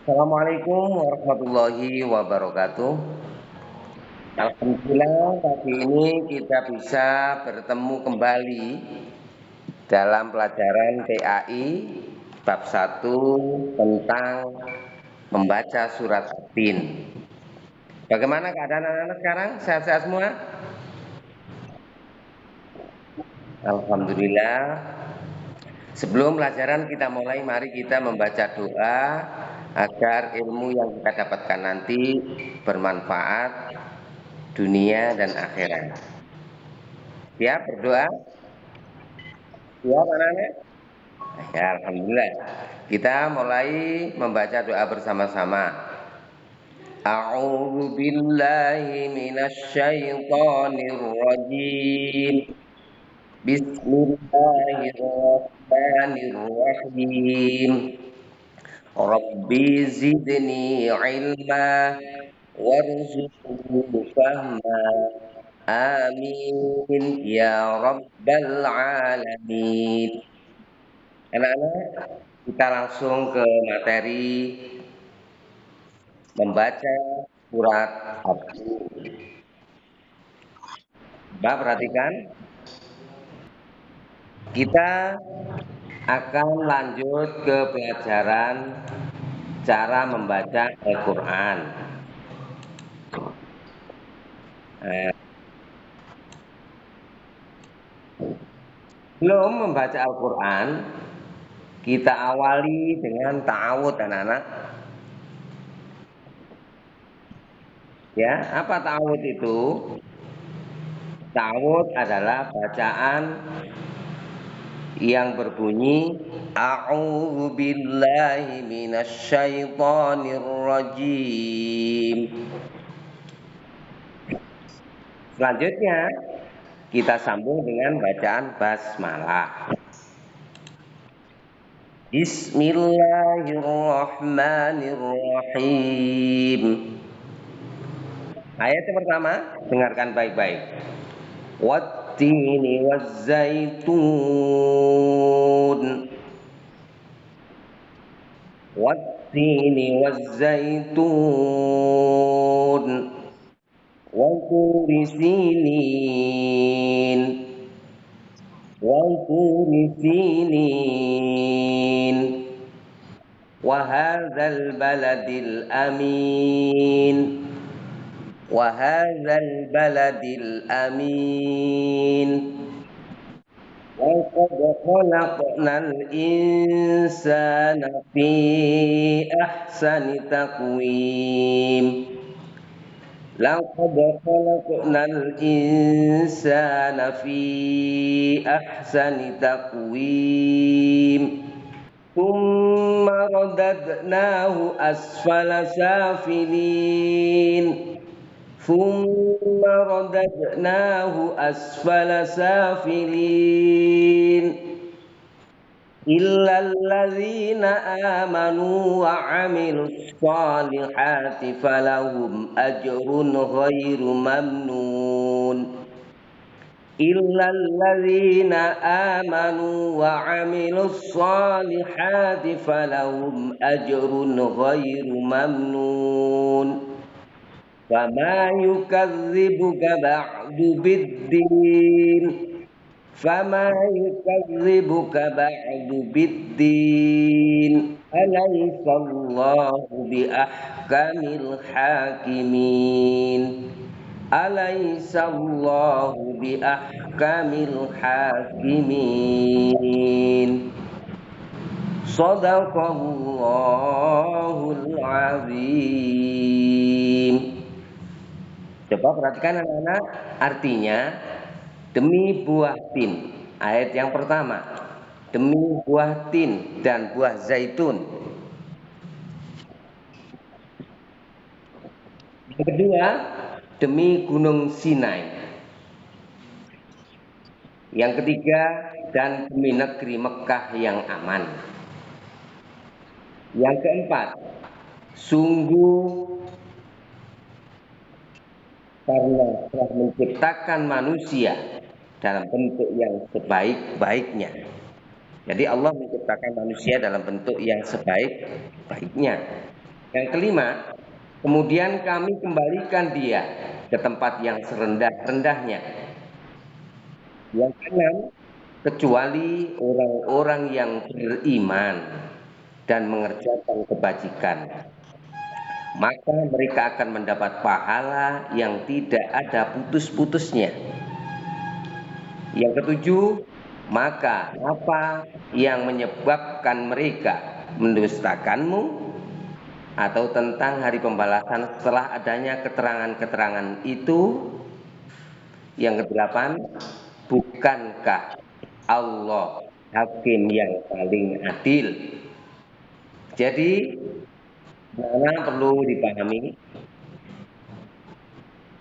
Assalamualaikum warahmatullahi wabarakatuh. Alhamdulillah pagi ini kita bisa bertemu kembali dalam pelajaran PAI bab 1 tentang membaca surat At-Tin. Bagaimana keadaan anak-anak sekarang? Sehat-sehat semua? Alhamdulillah. Sebelum pelajaran kita mulai, mari kita membaca doa agar ilmu yang kita dapatkan nanti bermanfaat dunia dan akhirat. Siap berdoa? Siap anak-anak? Ya, Alhamdulillah. Kita mulai membaca doa bersama-sama. A'udzu billahi minasy syaithanir rajim. Bismillahirrahmanirrahim. Rabbi zidni ilma warzuqni fahma. Amin ya rabbal alamin. Anak-anak, kita langsung ke materi membaca surat At-Tin. Mbak perhatikan, kita akan lanjut ke pelajaran cara membaca Al-Quran. Belum membaca Al-Quran, kita awali dengan ta'awud anak-anak. Ya, apa ta'awud itu? Ta'awud adalah bacaan yang berbunyi A'udzu billahi minasyaitonir rajim. Selanjutnya kita sambung dengan bacaan basmalah. Bismillahirrahmanirrahim. Ayat yang pertama, dengarkan baik-baik. Wattini wazzaitun. Wattini wazzaitun. Waturi sinin. Waturi sinin. Wahadzal baladil amin. Wahadzal baladil amin. Laqad khalaqnal insana fi ahsani taqwim. Laqad khalaqnal insana fi ahsani taqwim. Tsumma radadnahu asfala safilin. ثم رددناه أسفل سافلين إلا الذين آمنوا وعملوا الصالحات فلهم أجر غير ممنون إلا الذين آمنوا وعملوا الصالحات فلهم أجر غير ممنون فما يكذبك بعد بالدين فما يكذبك بعد بالدين أليس الله بأحكم الحاكمين أليس الله بأحكم الحاكمين صدق الله العظيم. Coba perhatikan anak-anak, artinya demi buah tin. Ayat yang pertama, demi buah tin dan buah zaitun. Yang kedua, demi gunung Sinai. Yang ketiga, dan demi negeri Mekah yang aman. Yang keempat, sungguh karena telah menciptakan manusia dalam bentuk yang sebaik-baiknya. Jadi Allah menciptakan manusia dalam bentuk yang sebaik-baiknya. Yang kelima, kemudian kami kembalikan dia ke tempat yang serendah-rendahnya. Yang keenam, kecuali orang-orang yang beriman dan mengerjakan kebajikan, maka mereka akan mendapat pahala yang tidak ada putus-putusnya. Yang ketujuh, maka apa yang menyebabkan mereka mendustakanmu, atau tentang hari pembalasan setelah adanya keterangan-keterangan itu. Yang kedelapan, bukankah Allah hakim yang paling adil? Jadi, perlu dipahami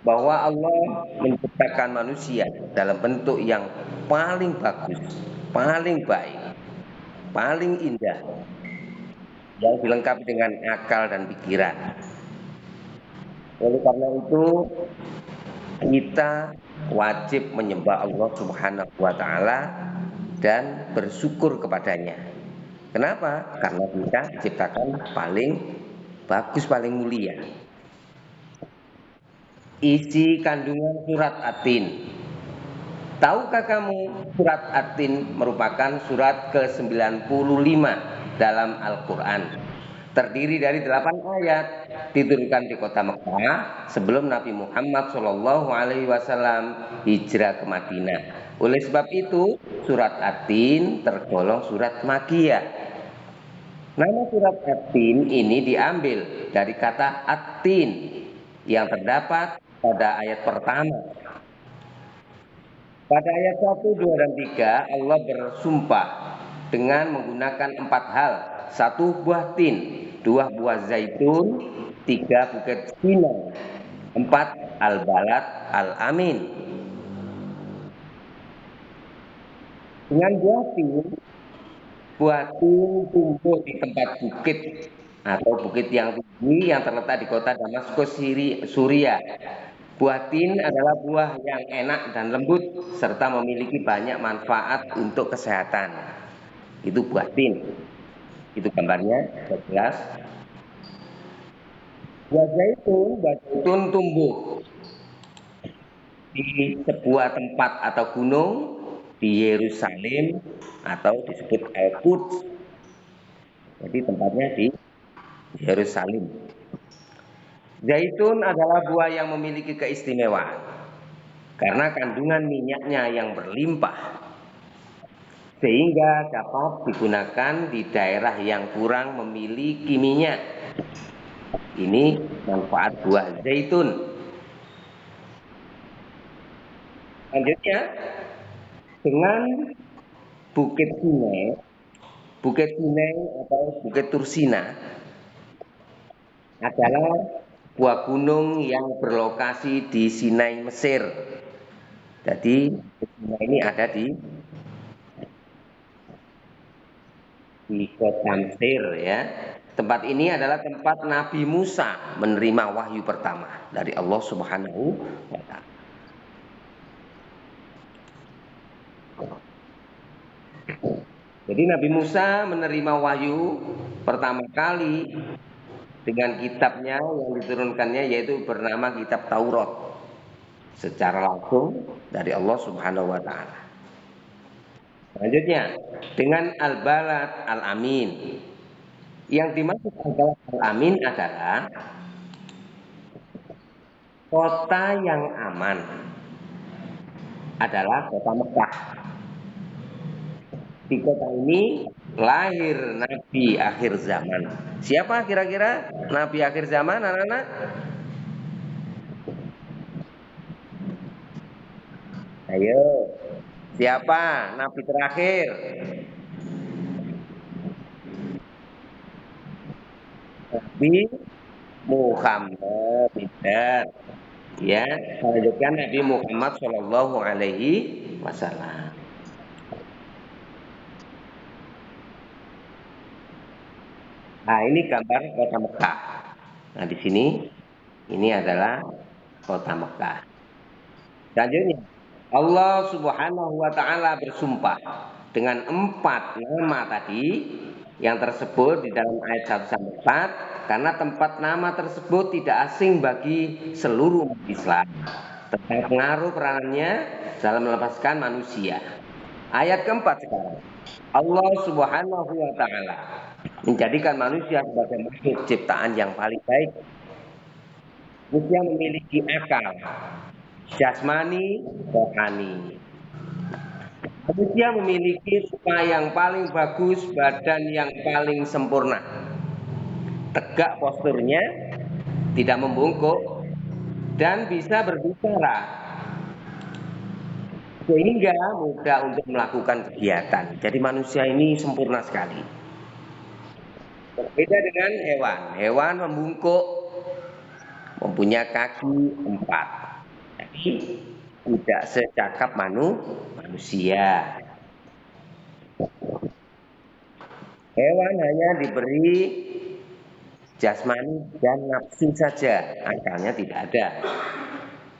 bahwa Allah menciptakan manusia dalam bentuk yang paling bagus, paling baik, paling indah, yang dilengkapi dengan akal dan pikiran. Oleh karena itu, kita wajib menyembah Allah Subhanahu wa taala dan bersyukur kepadanya. Kenapa? Karena kita diciptakan paling bagus, paling mulia. Isi kandungan surat At-Tin. Tahukah kamu surat At-Tin merupakan surat ke-95 dalam Al-Quran. Terdiri dari 8 ayat, diturunkan di kota Mekah sebelum Nabi Muhammad SAW hijrah ke Madinah. Oleh sebab itu, surat At-Tin tergolong surat Makkiyah. Nama surat At-Tin ini diambil dari kata At-Tin yang terdapat pada ayat pertama. Pada ayat 1, 2, dan 3, Allah bersumpah dengan menggunakan 4 hal. 1 buah tin, 2 buah zaitun, 3 bukit Sinai, 4 al-balad al-amin. Dengan buah tin tumbuh di tempat bukit atau bukit yang tinggi yang terletak di kota Damaskus, Suriah. Buah tin adalah buah yang enak dan lembut serta memiliki banyak manfaat untuk kesehatan. Itu buah tin. Itu gambarnya, jelas. Buah zaitun tumbuh di sebuah tempat atau gunung di Yerusalem atau disebut Al-Quds. Jadi tempatnya di Yerusalem. Zaitun adalah buah yang memiliki keistimewaan karena kandungan minyaknya yang berlimpah, sehingga dapat digunakan di daerah yang kurang memiliki minyak. Ini manfaat buah zaitun. Selanjutnya, dengan Bukit Sinai atau Bukit Tursina adalah buah gunung yang berlokasi di Sinai, Mesir. Jadi Sinai ini ada di kota Mesir, ya. Tempat ini adalah tempat Nabi Musa menerima wahyu pertama dari Allah Subhanahu wa taala. Jadi Nabi Musa menerima wahyu pertama kali dengan kitabnya yang diturunkannya, yaitu bernama kitab Taurat, secara langsung dari Allah Subhanahu wa taala. Selanjutnya, dengan al-balad al-amin. Yang dimaksud al-balad al-amin adalah kota yang aman, adalah kota Mekah. Di kota ini lahir Nabi akhir zaman. Siapa kira-kira Nabi akhir zaman, anak-anak? Ayo, siapa Nabi terakhir? Nabi Muhammad, tidak. Ya, selanjutnya Nabi Muhammad Shallallahu Alaihi Wasallam. Nah, ini gambar kota Mekah. Nah, di sini ini adalah kota Mekah. Selanjutnya, Allah Subhanahu wa taala bersumpah dengan 4 nama tadi yang tersebut di dalam ayat 1 sampai 4, karena tempat nama tersebut tidak asing bagi seluruh umat Islam tentang pengaruh peranannya dalam melepaskan manusia. Ayat keempat sekarang, Allah Subhanahu wa Ta'ala menjadikan manusia sebagai makhluk ciptaan yang paling baik. Manusia memiliki akal jasmani, rohani. Manusia memiliki rupa yang paling bagus, badan yang paling sempurna, tegak posturnya, tidak membungkuk, dan bisa berbicara, sehingga mudah untuk melakukan kegiatan. Jadi manusia ini sempurna sekali. Berbeda dengan hewan. Hewan membungkuk, mempunyai kaki 4. Jadi tidak secakap manusia. Hewan hanya diberi jasmani dan nafsu saja, akalnya tidak ada.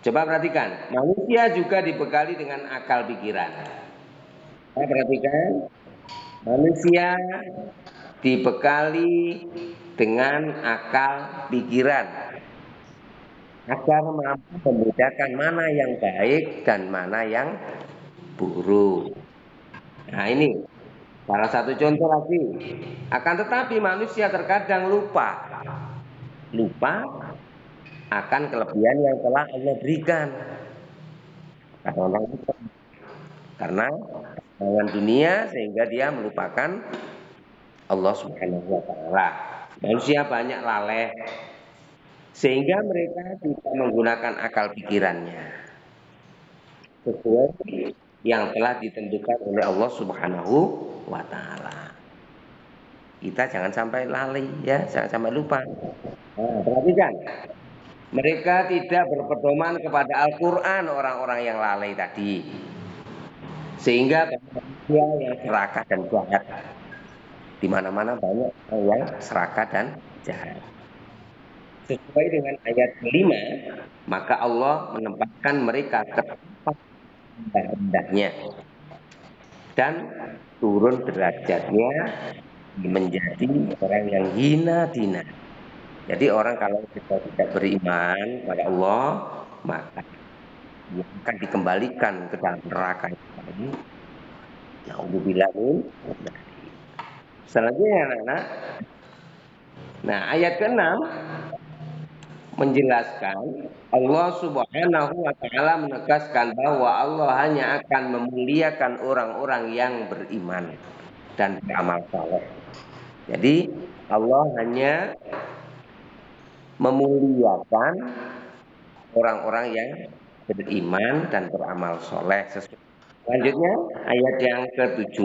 Coba perhatikan, manusia juga dibekali dengan akal pikiran. Coba perhatikan, manusia dibekali dengan akal pikiran agar mampu membedakan mana yang baik dan mana yang buruk. Nah ini salah satu contoh lagi. Akan tetapi manusia terkadang lupa akan kelebihan yang telah Allah berikan. Karena dengan dunia sehingga dia melupakan Allah Subhanahu wa Ta'ala. Manusia banyak laleh sehingga mereka tidak menggunakan akal pikirannya sesuai yang telah ditentukan oleh Allah Subhanahu wa Ta'ala. Kita jangan sampai lalai ya, jangan sampai lupa. Nah, perhatikan, mereka tidak berpedoman kepada Al-Quran, orang-orang yang lalai tadi, sehingga manusia yang serakah dan jahat. Di mana-mana banyak orang yang serakah dan jahat. Sesuai dengan ayat kelima, maka Allah menempatkan mereka ke tempat rendah-rendahnya dan turun derajatnya menjadi orang yang hina dina. Jadi orang kalau kita tidak beriman pada Allah, maka dia akan dikembalikan ke dalam neraka ini. Nauzubillah min. Selanjutnya anak-anak. Nah, ayat ke-6 menjelaskan Allah Subhanahu wa Ta'ala menegaskan bahwa Allah hanya akan memuliakan orang-orang yang beriman dan beramal saleh. Jadi Allah hanya memuliakan orang-orang yang beriman dan beramal soleh. Selanjutnya ayat yang ke-7,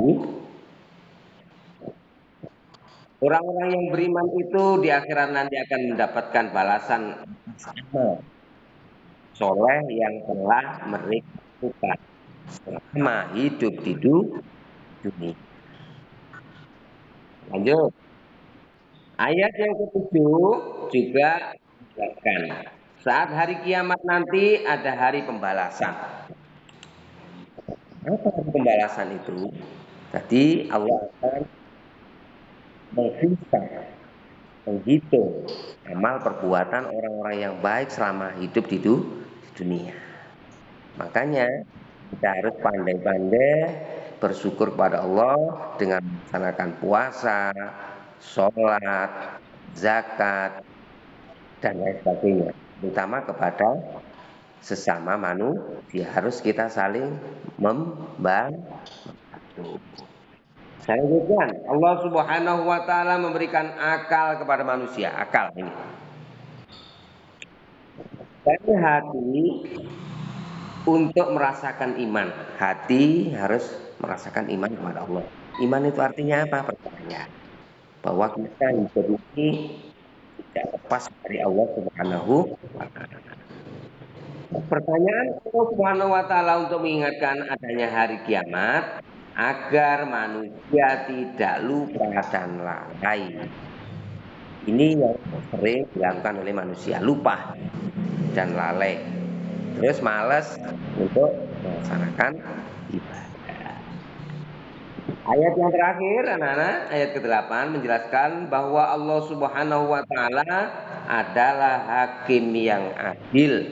orang-orang yang beriman itu di akhirat nanti akan mendapatkan balasan soleh yang telah mereka lakukan selama hidup di dunia. Lanjut. Ayat yang ke-7 juga menjelaskan saat hari kiamat nanti ada hari pembalasan. Apa pembalasan itu? Jadi Allah akan menghitung amal perbuatan orang-orang yang baik selama hidup di dunia. Makanya kita harus pandai-pandai bersyukur kepada Allah dengan melaksanakan puasa, sholat, zakat, dan lain sebagainya. Terutama kepada sesama manusia harus kita saling membantu. Selanjutnya Allah Subhanahu wa Ta'ala memberikan akal kepada manusia. Akal ini dari hati untuk merasakan iman. Hati harus merasakan iman kepada Allah. Iman itu artinya apa? Percaya bahwa kita hidup ini tidak lepas dari Allah Subhanahu wa Ta'ala. Pertanyaan Allah Subhanahu wa Ta'ala untuk mengingatkan adanya hari kiamat agar manusia tidak lupa dan lalai. Ini yang sering dilakukan oleh manusia, lupa dan lalai, terus malas untuk melaksanakan ibadah. Ayat yang terakhir, anak-anak, ayat ke-8 menjelaskan bahwa Allah Subhanahu wa taala adalah hakim yang adil.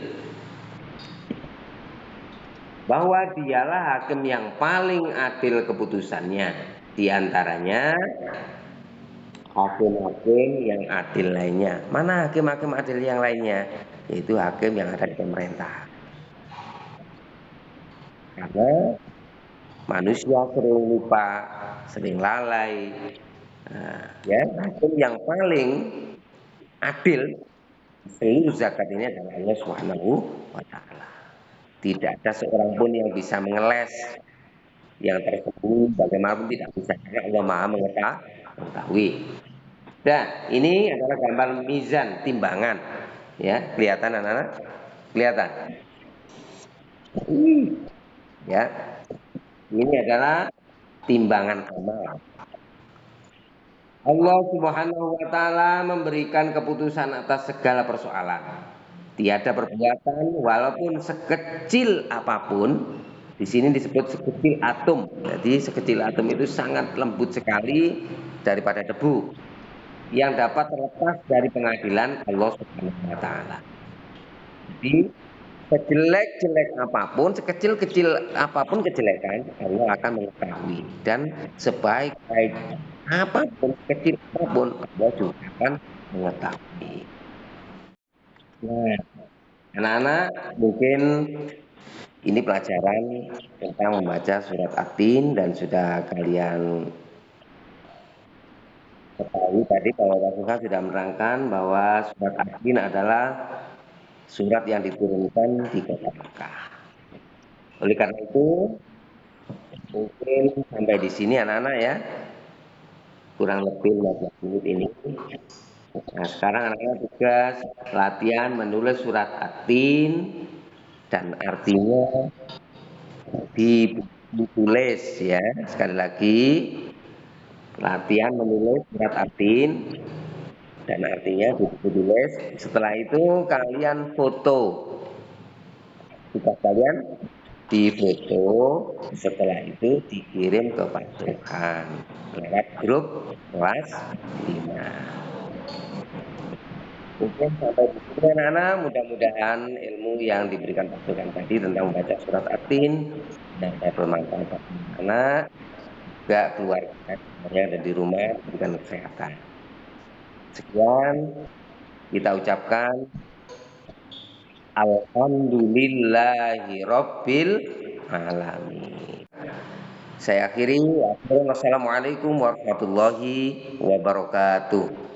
Bahwa dialah hakim yang paling adil keputusannya. Di antaranya hakim-hakim yang adil lainnya. Mana hakim-hakim adil yang lainnya? Yaitu hakim yang ada di pemerintah. Karena manusia sering lupa, sering lalai. Nah, ya, hakim yang paling adil seluruh zakat ini adalah Allah Subhanahu wa taala. Tidak ada seorang pun yang bisa mengeles yang tersembunyi bagaimanapun tidak bisa karena Allah Maha mengetahui. Dan ini adalah gambar mizan timbangan. Ya, kelihatan anak-anak? Kelihatan. Ya. Ini adalah timbangan amal. Allah Subhanahu wa taala memberikan keputusan atas segala persoalan. Tiada perbuatan walaupun sekecil apapun, di sini disebut sekecil atom. Jadi sekecil atom itu sangat lembut sekali daripada debu yang dapat terlepas dari pengadilan Allah Subhanahu wa taala. Jadi sejelek-jelek apapun, sekecil-kecil apapun kejelekan, Allah akan mengetahui. Dan sebaik-baik apapun, kecil apapun, Allah juga akan mengetahui. Nah, anak-anak mungkin ini pelajaran tentang membaca surat At-Tin dan sudah kalian ketahui tadi bahwa Rasulullah sudah menerangkan bahwa surat At-Tin adalah surat yang diturunkan di kota Makkah. Oleh karena itu, mungkin sampai di sini anak-anak ya, kurang lebih 15 menit ini. Nah, sekarang anak-anak tugas latihan menulis surat At-Tin dan artinya ditulis ya. Sekali lagi, latihan menulis surat At-Tin dan artinya ditulis. Setelah itu kalian foto. Tugas kalian difoto, setelah itu dikirim ke pasukan lewat grup kelas 5. Mungkin sampai di sini anak-anak, mudah-mudahan ilmu yang diberikan pasukan tadi tentang membaca surat At-Tin dan bermanfaat bagi anak, juga keluarga yang ada di rumah diberikan kesehatan. Sekian kita ucapkan alhamdulillahi rabbil alamin. Saya akhiri. Wassalamualaikum warahmatullahi wabarakatuh.